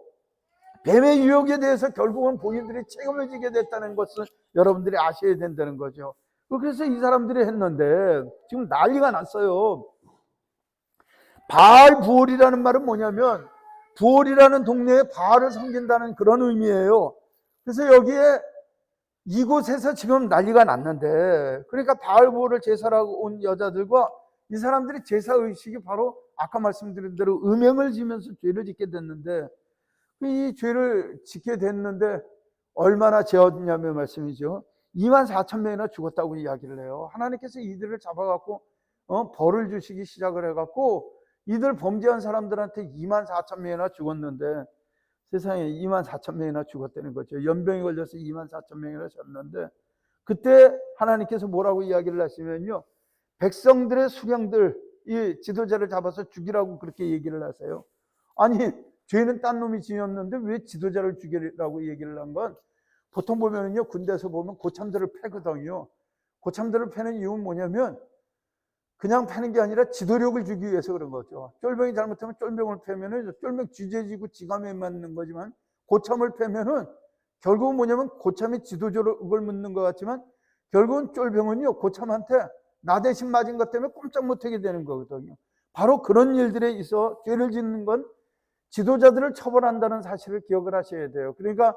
S1: 뱀의 유혹에 대해서 결국은 본인들이 책임을 지게 됐다는 것을 여러분들이 아셔야 된다는 거죠. 그래서 이 사람들이 했는데 지금 난리가 났어요. 바알 부올이라는 말은 뭐냐면 부올이라는 동네에 바알을 섬긴다는 그런 의미예요. 그래서 여기에 이곳에서 지금 난리가 났는데, 그러니까 바알 부올을 제사하고 온 여자들과 이 사람들이 제사의식이 바로 아까 말씀드린 대로 음행을 지면서 죄를 짓게 됐는데, 이 죄를 짓게 됐는데 얼마나 죄었냐면 말씀이죠. 24,000명이나 죽었다고 이야기를 해요. 하나님께서 이들을 잡아갖고 벌을 주시기 시작을 해갖고 이들 범죄한 사람들한테 24,000명이나 죽었는데, 세상에 24,000명이나 죽었다는 거죠. 연병이 걸려서 24,000명이나 졌는데, 그때 하나님께서 뭐라고 이야기를 하시면요, 백성들의 수령들, 이 지도자를 잡아서 죽이라고 그렇게 얘기를 하세요. 아니 죄는 딴 놈이 지었는데 왜 지도자를 죽이라고 얘기를 한 건, 보통 보면요 군대에서 보면 고참들을 패거든요. 고참들을 패는 이유는 뭐냐면 그냥 패는 게 아니라 지도력을 주기 위해서 그런 거죠. 쫄병이 잘못하면 쫄병을 패면은 쫄병 쥐재지고 지감에 맞는 거지만, 고참을 패면은 결국은 뭐냐면 고참이 지도력을 묻는 것 같지만 결국은 쫄병은요 고참한테 나 대신 맞은 것 때문에 꼼짝 못하게 되는 거거든요. 바로 그런 일들에 있어 죄를 짓는 건 지도자들을 처벌한다는 사실을 기억을 하셔야 돼요. 그러니까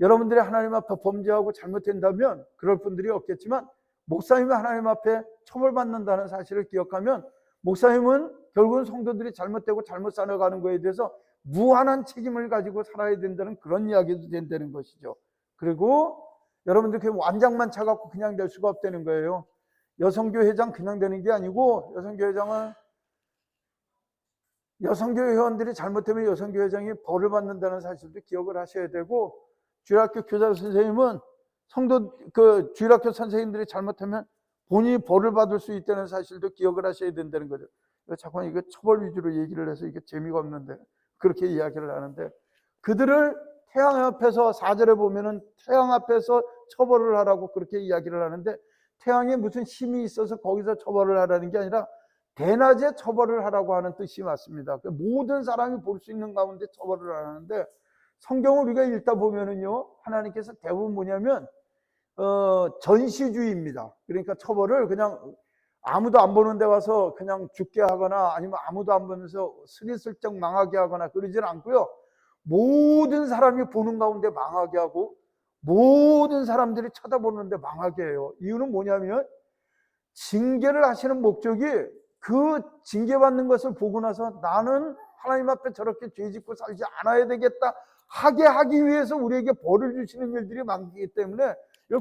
S1: 여러분들이 하나님 앞에 범죄하고 잘못된다면 그럴 분들이 없겠지만 목사님이 하나님 앞에 처벌받는다는 사실을 기억하면 목사님은 결국은 성도들이 잘못되고 잘못 살아가는 거에 대해서 무한한 책임을 가지고 살아야 된다는 그런 이야기도 된다는 것이죠. 그리고 여러분들 그 완장만 차갖고 그냥 될 수가 없다는 거예요. 여성교회장 그냥 되는 게 아니고 여성교회장은 여성교회 회원들이 잘못되면 여성교회장이 벌을 받는다는 사실도 기억을 하셔야 되고, 주일학교 교사 선생님은 주일학교 선생님들이 잘못하면 본인이 벌을 받을 수 있다는 사실도 기억을 하셔야 된다는 거죠. 자꾸 이거 처벌 위주로 얘기를 해서 이게 재미가 없는데 그렇게 이야기를 하는데, 그들을 태양 앞에서 4절에 보면은 태양 앞에서 처벌을 하라고 그렇게 이야기를 하는데, 태양에 무슨 힘이 있어서 거기서 처벌을 하라는 게 아니라 대낮에 처벌을 하라고 하는 뜻이 맞습니다. 모든 사람이 볼 수 있는 가운데 처벌을 하는데, 성경을 우리가 읽다 보면은요, 하나님께서 대부분 뭐냐면 전시주의입니다. 그러니까 처벌을 그냥 아무도 안 보는 데 와서 그냥 죽게 하거나 아니면 아무도 안 보면서 스리슬쩍 망하게 하거나 그러지는 않고요, 모든 사람이 보는 가운데 망하게 하고 모든 사람들이 쳐다보는데 망하게 해요. 이유는 뭐냐면 징계를 하시는 목적이 그 징계받는 것을 보고 나서 나는 하나님 앞에 저렇게 죄짓고 살지 않아야 되겠다 하게 하기 위해서 우리에게 벌을 주시는 일들이 많기 때문에,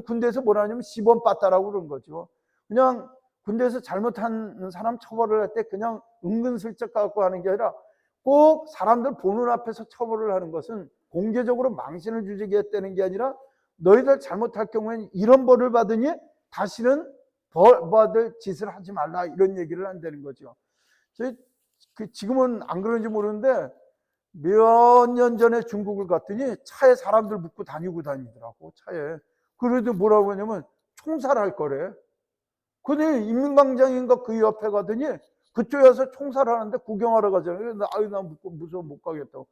S1: 군대에서 뭐라 하냐면 시범 빠따라고 그런 거죠. 그냥 군대에서 잘못한 사람 처벌을 할 때 그냥 은근슬쩍 갖고 하는 게 아니라 꼭 사람들 보는 앞에서 처벌을 하는 것은 공개적으로 망신을 주게 했다는 게 아니라 너희들 잘못할 경우에는 이런 벌을 받으니 다시는 벌 받을 짓을 하지 말라, 이런 얘기를 한다는 거죠. 지금은 안 그런지 모르는데 몇 년 전에 중국을 갔더니 차에 사람들 묻고 다니더라고. 차에. 그래도 뭐라고 하냐면 총살할 거래. 근데 인민광장인가 그 옆에 가더니 그쪽에 와서 총살하는데 구경하러 가잖아요. 나 무서워 못 가겠다고.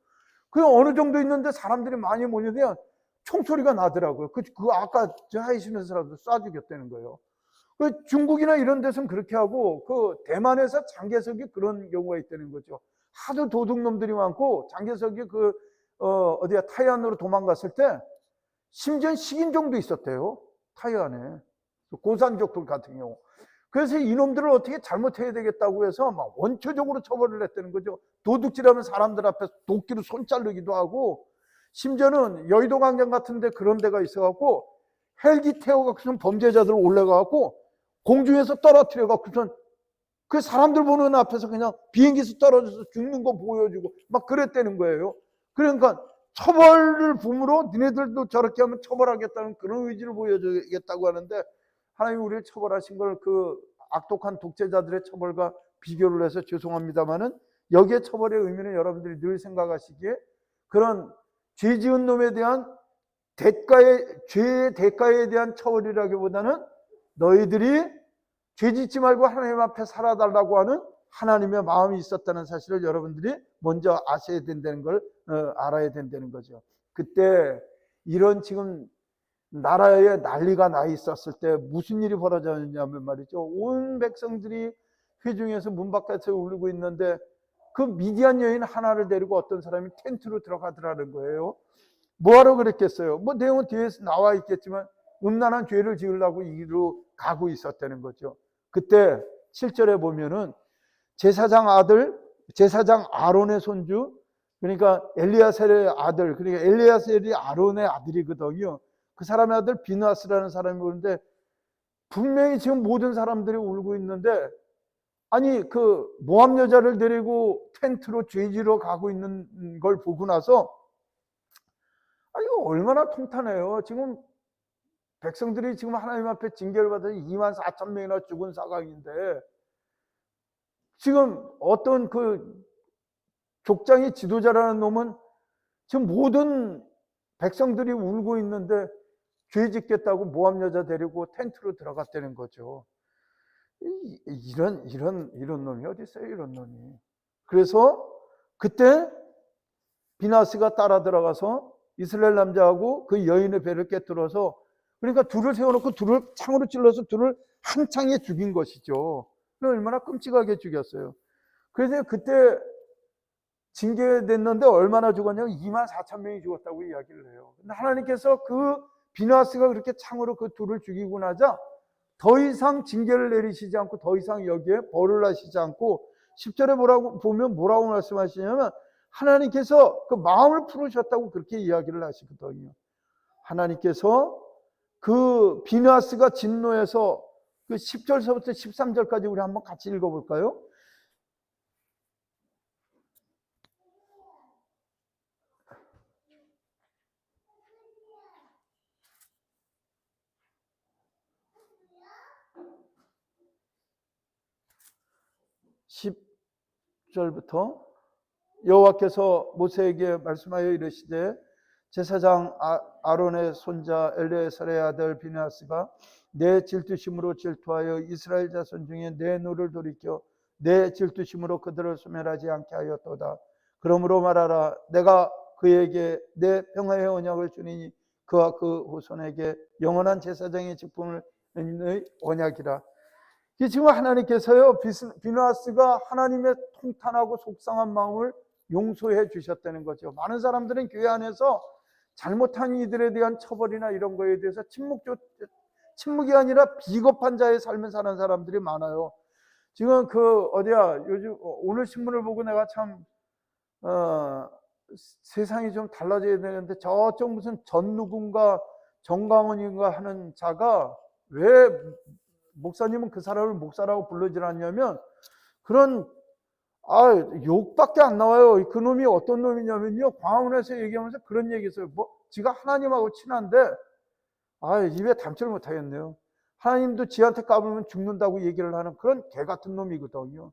S1: 그 어느 정도 있는데 사람들이 많이 모이면 총소리가 나더라고요. 그 아까 저 하이시는 사람들 쏴 죽였다는 거예요. 그 중국이나 이런 데서는 그렇게 하고, 그 대만에서 장개석이 그런 경우가 있다는 거죠. 하도 도둑놈들이 많고 장개석이 어디야 타이완으로 도망갔을 때 심지어 식인종도 있었대요. 타이완에. 고산족들 같은 경우. 그래서 이놈들을 어떻게 잘못해야 되겠다고 해서 막 원초적으로 처벌을 했다는 거죠. 도둑질하는 사람들 앞에서 도끼로 손 자르기도 하고, 심지어는 여의도 광장 같은 데 그런 데가 있어갖고 헬기 태워갖고선 범죄자들 올라가갖고 공중에서 떨어뜨려갖고선 그 사람들 보는 앞에서 그냥 비행기에서 떨어져서 죽는 거 보여주고 막 그랬다는 거예요. 그러니까 처벌을 붐으로 니네들도 저렇게 하면 처벌하겠다는 그런 의지를 보여주겠다고 하는데, 하나님이 우리를 처벌하신 걸 그 악독한 독재자들의 처벌과 비교를 해서 죄송합니다만은, 여기에 처벌의 의미는 여러분들이 늘 생각하시기에 그런 죄 지은 놈에 대한 죄의 대가에 대한 처벌이라기보다는 너희들이 죄 짓지 말고 하나님 앞에 살아달라고 하는 하나님의 마음이 있었다는 사실을 여러분들이 먼저 아셔야 된다는 걸 알아야 된다는 거죠. 그때 이런 지금 나라에 난리가 나 있었을 때 무슨 일이 벌어졌냐면 말이죠, 온 백성들이 회중에서 문 밖에서 울고 있는데 그 미디안 여인 하나를 데리고 어떤 사람이 텐트로 들어가더라는 거예요. 뭐하러 그랬겠어요? 뭐 내용은 뒤에서 나와 있겠지만 음란한 죄를 지으려고 이리로 가고 있었다는 거죠. 그때 7절에 보면은 제사장 아론의 손주, 그러니까 엘리야셀의 아들, 그러니까 엘리야셀이 아론의 아들이거든요. 그 사람의 아들 비느하스라는 사람이 오는데, 분명히 지금 모든 사람들이 울고 있는데, 아니 그 모압 여자를 데리고 텐트로 죄지러 가고 있는 걸 보고 나서, 이거 얼마나 통탄해요. 지금 백성들이 지금 하나님 앞에 징계를 받아서 24,000명이나 죽은 상황인데, 지금 어떤 그 족장의 지도자라는 놈은 지금 모든 백성들이 울고 있는데 죄 짓겠다고 모압 여자 데리고 텐트로 들어갔다는 거죠. 이런 놈이 어디 있어요, 이런 놈이. 그래서 그때 비나스가 따라 들어가서 이스라엘 남자하고 그 여인의 배를 깨뜨려서, 그러니까 둘을 세워놓고 둘을 창으로 찔러서 둘을 한 창에 죽인 것이죠. 얼마나 끔찍하게 죽였어요. 그래서 그때 징계됐는데 얼마나 죽었냐면 24,000명이 죽었다고 이야기를 해요. 근데 하나님께서 그 비누하스가 그렇게 창으로 그 둘을 죽이고 나자 더 이상 징계를 내리시지 않고 더 이상 여기에 벌을 하시지 않고 10절에 뭐라고 말씀하시냐면 하나님께서 그 마음을 풀으셨다고 그렇게 이야기를 하시거든요. 하나님께서 그 비누하스가 진노해서 그 10절서부터 13절까지 우리 한번 같이 읽어볼까요? (10절부터) 여호와께서 모세에게 말씀하여 이르시되 제사장 아론의 손자 엘레아살의 아들 비느하스가 내 질투심으로 질투하여 이스라엘 자손 중에 내 노를 돌이켜 내 질투심으로 그들을 소멸하지 않게 하였도다. 그러므로 말하라. 내가 그에게 내 평화의 언약을 주니니 그와 그 후손에게 영원한 제사장의 직분을 언약이라. 지금 하나님께서요, 비느하스가 하나님의 통탄하고 속상한 마음을 용서해 주셨다는 거죠. 많은 사람들은 교회 안에서 잘못한 이들에 대한 처벌이나 이런 거에 대해서 침묵이 아니라 비겁한 자의 삶을 사는 사람들이 많아요. 지금 요즘 오늘 신문을 보고 내가 참 세상이 좀 달라져야 되는데 저쪽 무슨 전누군가 정광훈인가 하는 자가 왜 목사님은 그 사람을 목사라고 부르질 않냐면 그런 욕밖에 안 나와요. 그 놈이 어떤 놈이냐면요, 광화문에서 얘기하면서 그런 얘기 했어요. 지가 하나님하고 친한데 입에 담지를 못하겠네요. 하나님도 지한테 까불면 죽는다고 얘기를 하는 그런 개 같은 놈이거든요.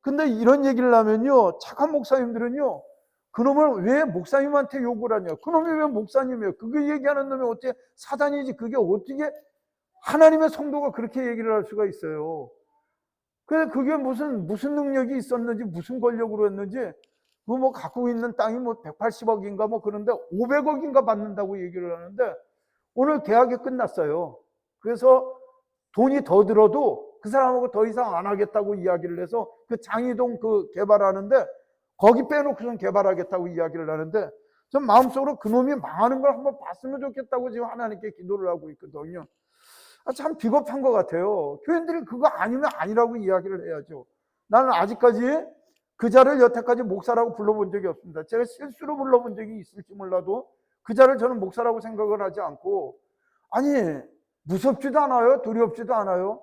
S1: 근데 이런 얘기를 하면요, 착한 목사님들은요, 그놈을 왜 목사님한테 욕을 하냐, 그놈이 왜 목사님이에요, 그게 얘기하는 놈이 어떻게 사단이지, 그게 어떻게 하나님의 성도가 그렇게 얘기를 할 수가 있어요. 그게 무슨 능력이 있었는지, 무슨 권력으로 했는지, 갖고 있는 땅이 180억인가 그런데 500억인가 받는다고 얘기를 하는데, 오늘 계약이 끝났어요. 그래서 돈이 더 들어도 그 사람하고 더 이상 안 하겠다고 이야기를 해서 그 장이동 개발하는데, 거기 빼놓고선 개발하겠다고 이야기를 하는데, 전 마음속으로 그놈이 망하는 걸 한번 봤으면 좋겠다고 지금 하나님께 기도를 하고 있거든요. 참 비겁한 것 같아요. 교인들이 그거 아니면 아니라고 이야기를 해야죠. 나는 아직까지 그 자를 여태까지 목사라고 불러본 적이 없습니다. 제가 실수로 불러본 적이 있을지 몰라도 그 자를 저는 목사라고 생각을 하지 않고, 무섭지도 않아요, 두렵지도 않아요.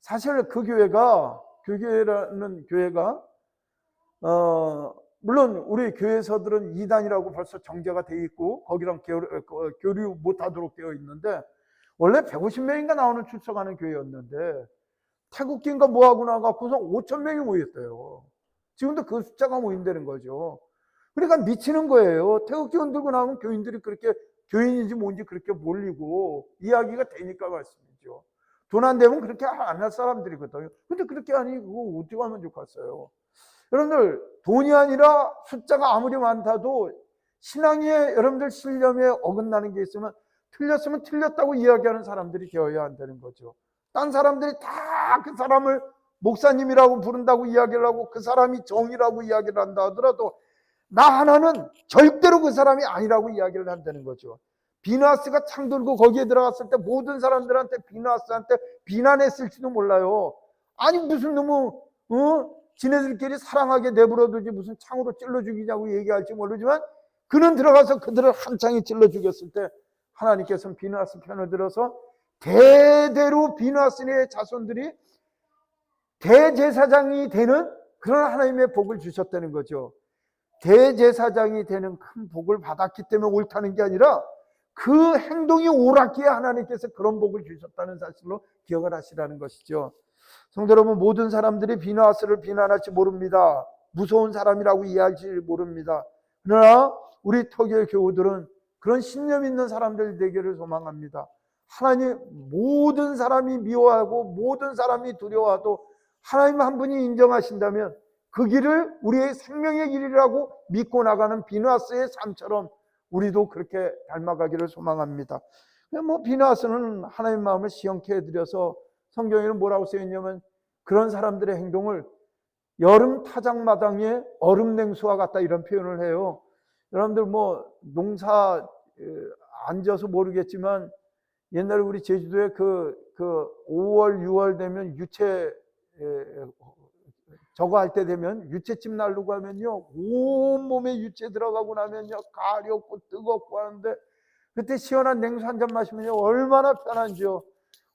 S1: 사실 그 교회라는 교회가 물론 우리 교회에서들은 이단이라고 벌써 정제가 돼 있고 거기랑 교류 못하도록 되어 있는데, 원래 150명인가 나오는 출석하는 교회였는데 태국교인가 뭐하고 나가고서 5,000명이 모였대요. 지금도 그 숫자가 모인다는 거죠. 그러니까 미치는 거예요. 태국교인 들고 나오면 교인들이 그렇게 교인인지 뭔지 그렇게 몰리고 이야기가 되니까 말씀이죠. 돈 안 되면 그렇게 안 할 사람들이거든요. 근데 그렇게 하니 그거 어떻게 하면 좋겠어요. 여러분들, 돈이 아니라 숫자가 아무리 많다도 신앙에 여러분들 신념에 어긋나는 게 있으면 틀렸으면 틀렸다고 이야기하는 사람들이 되어야 한다는 거죠. 딴 사람들이 다 그 사람을 목사님이라고 부른다고 이야기를 하고 그 사람이 정이라고 이야기를 한다 하더라도 나 하나는 절대로 그 사람이 아니라고 이야기를 한다는 거죠. 비느하스가 창 들고 거기에 들어갔을 때 모든 사람들한테 비느하스한테 비난했을지도 몰라요. 무슨 너무 지네들끼리 사랑하게 내버려두지 무슨 창으로 찔러 죽이냐고 얘기할지 모르지만, 그는 들어가서 그들을 한창에 찔러 죽였을 때 하나님께서는 비느하스 편을 들어서 대대로 비느하스의 자손들이 대제사장이 되는 그런 하나님의 복을 주셨다는 거죠. 대제사장이 되는 큰 복을 받았기 때문에 옳다는 게 아니라 그 행동이 옳았기에 하나님께서 그런 복을 주셨다는 사실로 기억을 하시라는 것이죠. 성도 여러분, 모든 사람들이 비느하스를 비난할지 모릅니다. 무서운 사람이라고 이해할지 모릅니다. 그러나 우리 터교의 교우들은 그런 신념 있는 사람들 되기를 소망합니다. 하나님, 모든 사람이 미워하고 모든 사람이 두려워하도 하나님 한 분이 인정하신다면 그 길을 우리의 생명의 길이라고 믿고 나가는 비느하스의 삶처럼 우리도 그렇게 닮아가기를 소망합니다. 비느하스는 하나님 마음을 시원케 해드려서 성경에는 뭐라고 쓰여있냐면, 그런 사람들의 행동을 여름 타작마당에 얼음 냉수와 같다 이런 표현을 해요. 여러분들 뭐 농사 앉아서 모르겠지만 옛날에 우리 제주도에 그 5월 6월 되면 유채 저거 할 때 되면 유채집 날르고 하면요 온몸에 유채 들어가고 나면요 가렵고 뜨겁고 하는데 그때 시원한 냉수 한 잔 마시면요 얼마나 편한지요.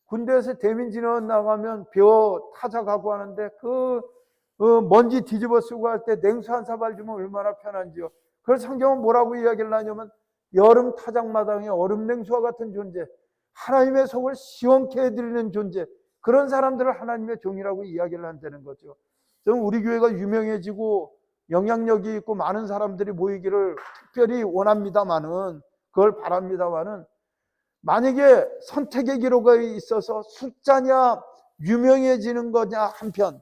S1: 군대에서 대민진원 나가면 벼 타작하고 하는데 그 먼지 뒤집어 쓰고 할 때 냉수 한 사발 주면 얼마나 편한지요. 그래서 성경은 뭐라고 이야기를 하냐면 여름 타작마당에 얼음 냉수와 같은 존재, 하나님의 속을 시원케 해드리는 존재, 그런 사람들을 하나님의 종이라고 이야기를 한다는 거죠. 저는 우리 교회가 유명해지고 영향력이 있고 많은 사람들이 모이기를 특별히 원합니다마는, 그걸 바랍니다마는, 만약에 선택의 기로가 있어서 숫자냐 유명해지는 거냐 한편,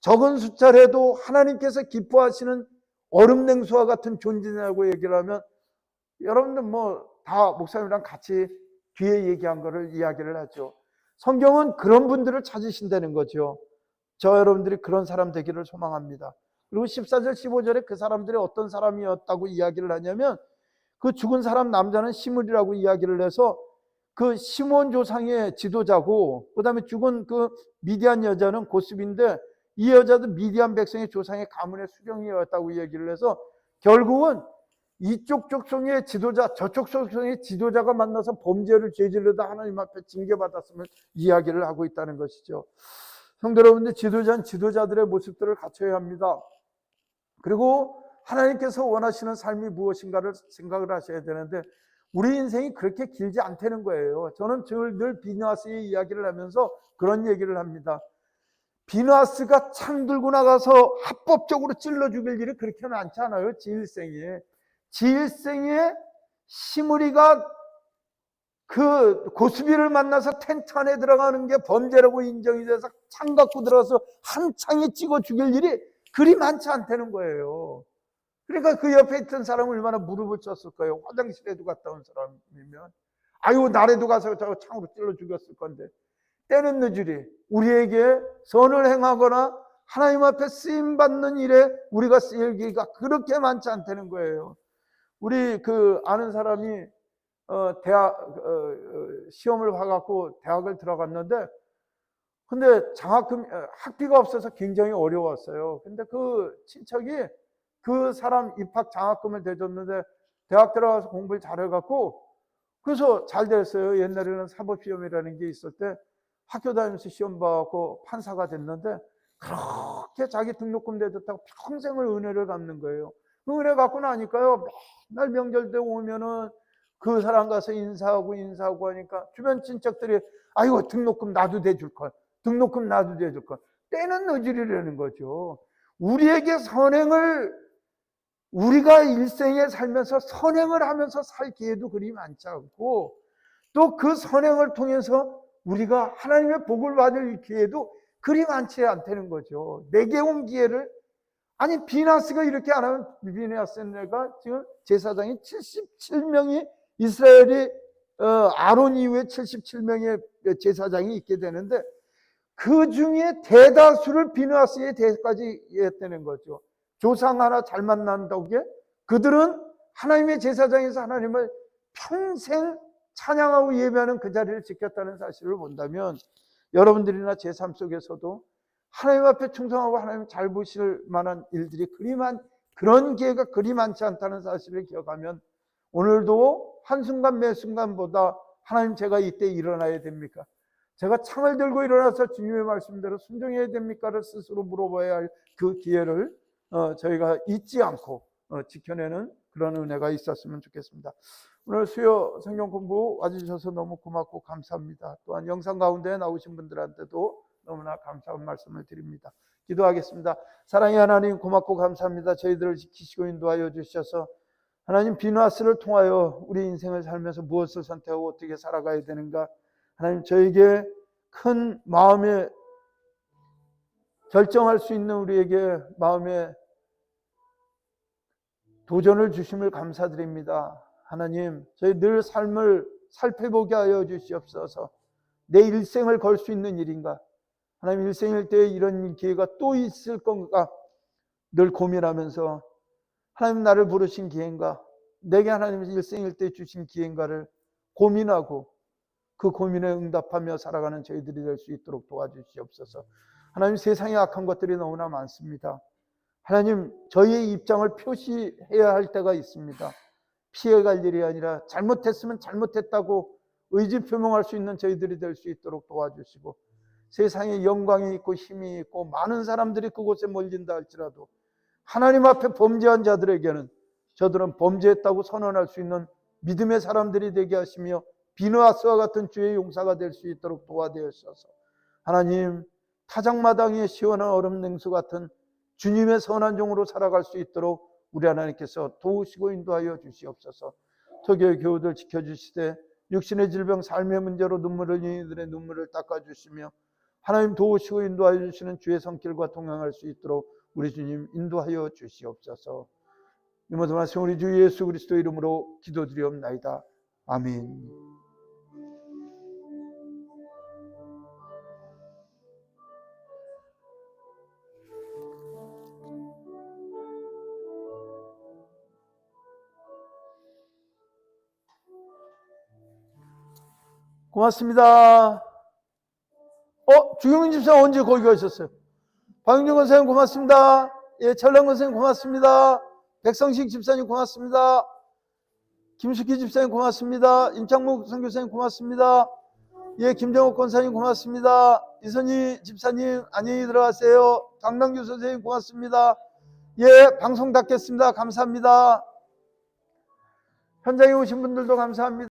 S1: 적은 숫자라도 하나님께서 기뻐하시는 얼음 냉수와 같은 존재냐고 얘기를 하면 여러분들 뭐 다 목사님이랑 같이 뒤에 얘기한 거를 이야기를 하죠. 성경은 그런 분들을 찾으신다는 거죠. 저 여러분들이 그런 사람 되기를 소망합니다. 그리고 14절 15절에 그 사람들이 어떤 사람이었다고 이야기를 하냐면 그 죽은 사람 남자는 시므리라고 이야기를 해서 그 시몬 조상의 지도자고, 그 다음에 죽은 그 미디안 여자는 고스비인데 이 여자도 미디안 백성의 조상의 가문의 수령이었다고 얘기를 해서 결국은 이쪽 족속의 지도자 저쪽 족속의 지도자가 만나서 범죄를 저지르다 하나님 앞에 징계받았음을 이야기를 하고 있다는 것이죠. 성도 여러분들, 지도자는 지도자들의 모습들을 갖춰야 합니다. 그리고 하나님께서 원하시는 삶이 무엇인가를 생각을 하셔야 되는데 우리 인생이 그렇게 길지 않다는 거예요. 저는 늘 비누아스의 이야기를 하면서 그런 얘기를 합니다. 비누아스가 창 들고 나가서 합법적으로 찔러 죽일 일이 그렇게 많지 않아요. 지일생에 시므리가 그 고스비를 만나서 텐트 안에 들어가는 게 범죄라고 인정이 돼서 창 갖고 들어가서 한 창에 찍어 죽일 일이 그리 많지 않다는 거예요. 그러니까 그 옆에 있던 사람은 얼마나 무릎을 쳤을 거예요. 화장실에도 갔다 온 사람이면 아유 나래도 가서 저 창으로 찔러 죽였을 건데, 때는 늦으리 우리에게 선을 행하거나 하나님 앞에 쓰임받는 일에 우리가 쓰일 기회가 그렇게 많지 않다는 거예요. 우리 그 아는 사람이 대학 시험을 봐갖고 대학을 들어갔는데 근데 장학금 학비가 없어서 굉장히 어려웠어요. 근데 그 친척이 그 사람 입학 장학금을 대줬는데 대학 들어가서 공부를 잘해갖고 그래서 잘 됐어요. 옛날에는 사법시험이라는 게 있을 때 학교 다니면서 시험 봐갖고 판사가 됐는데 그렇게 자기 등록금 대줬다고 평생을 은혜를 갚는 거예요. 그 은혜 갖고 나니까요 맨날 명절 때 오면은 그 사람 가서 인사하고 하니까 주변 친척들이 아이고 등록금 나도 대줄걸, 등록금 나도 대줄걸. 때는 늦으리라는 거죠. 우리에게 우리가 일생에 살면서 선행을 하면서 살 기회도 그리 많지 않고 또 그 선행을 통해서 우리가 하나님의 복을 받을 기회도 그리 많지 않다는 거죠. 내게 온 기회를, 아니 비나스가 이렇게 안 하면 비나스가 지금 제사장이 77명이 이스라엘이 아론 이후에 77명의 제사장이 있게 되는데 그 중에 대다수를 비나스의 대까지 했다는 거죠. 조상 하나 잘 만난다고 그들은 하나님의 제사장에서 하나님을 평생 찬양하고 예배하는 그 자리를 지켰다는 사실을 본다면 여러분들이나 제 삶 속에서도 하나님 앞에 충성하고 하나님 잘 보실 만한 일들이 그런 기회가 그리 많지 않다는 사실을 기억하면 오늘도 한순간 매순간보다 하나님 제가 이때 일어나야 됩니까? 제가 창을 들고 일어나서 주님의 말씀대로 순종해야 됩니까를 스스로 물어봐야 할 그 기회를 저희가 잊지 않고 지켜내는 그런 은혜가 있었으면 좋겠습니다. 오늘 수요 성경 공부 와주셔서 너무 고맙고 감사합니다. 또한 영상 가운데 나오신 분들한테도 너무나 감사한 말씀을 드립니다. 기도하겠습니다. 사랑의 하나님 고맙고 감사합니다. 저희들을 지키시고 인도하여 주셔서 하나님 비누아스를 통하여 우리 인생을 살면서 무엇을 선택하고 어떻게 살아가야 되는가 하나님 저에게 큰 마음에 결정할 수 있는 우리에게 마음에 도전을 주심을 감사드립니다. 하나님 저희 늘 삶을 살펴보게 하여 주시옵소서. 내 일생을 걸 수 있는 일인가? 하나님 일생일대에 이런 기회가 또 있을 건가 늘 고민하면서 하나님 나를 부르신 기회인가, 내게 하나님 일생일대 주신 기회인가를 고민하고 그 고민에 응답하며 살아가는 저희들이 될 수 있도록 도와주시옵소서. 하나님 세상에 악한 것들이 너무나 많습니다. 하나님 저희의 입장을 표시해야 할 때가 있습니다. 피해갈 일이 아니라 잘못했으면 잘못했다고 의지 표명할 수 있는 저희들이 될 수 있도록 도와주시고, 세상에 영광이 있고 힘이 있고 많은 사람들이 그곳에 몰린다 할지라도 하나님 앞에 범죄한 자들에게는 저들은 범죄했다고 선언할 수 있는 믿음의 사람들이 되게 하시며 비누아스와 같은 주의 용사가 될 수 있도록 도와주셔서 하나님 타작마당의 시원한 얼음 냉수 같은 주님의 선한 종으로 살아갈 수 있도록 우리 하나님께서 도우시고 인도하여 주시옵소서. 토교의 교우들 지켜주시되 육신의 질병 삶의 문제로 눈물을 흘리는 이들의 눈물을 닦아주시며 하나님 도우시고 인도하여 주시는 주의 손길과 동행할 수 있도록 우리 주님 인도하여 주시옵소서. 이 모든 말씀 우리 주 예수 그리스도 이름으로 기도드리옵나이다. 아멘. 고맙습니다. 주경민 집사 언제 거기 가셨어요? 박윤준 권사님 고맙습니다. 예, 철랑 권사님 고맙습니다. 백성식 집사님 고맙습니다. 김숙희 집사님 고맙습니다. 임창목 선교사님 고맙습니다. 예, 김정옥 권사님 고맙습니다. 이선희 집사님 안녕히 들어가세요. 강남규 선생님 고맙습니다. 예, 방송 닫겠습니다. 감사합니다. 현장에 오신 분들도 감사합니다.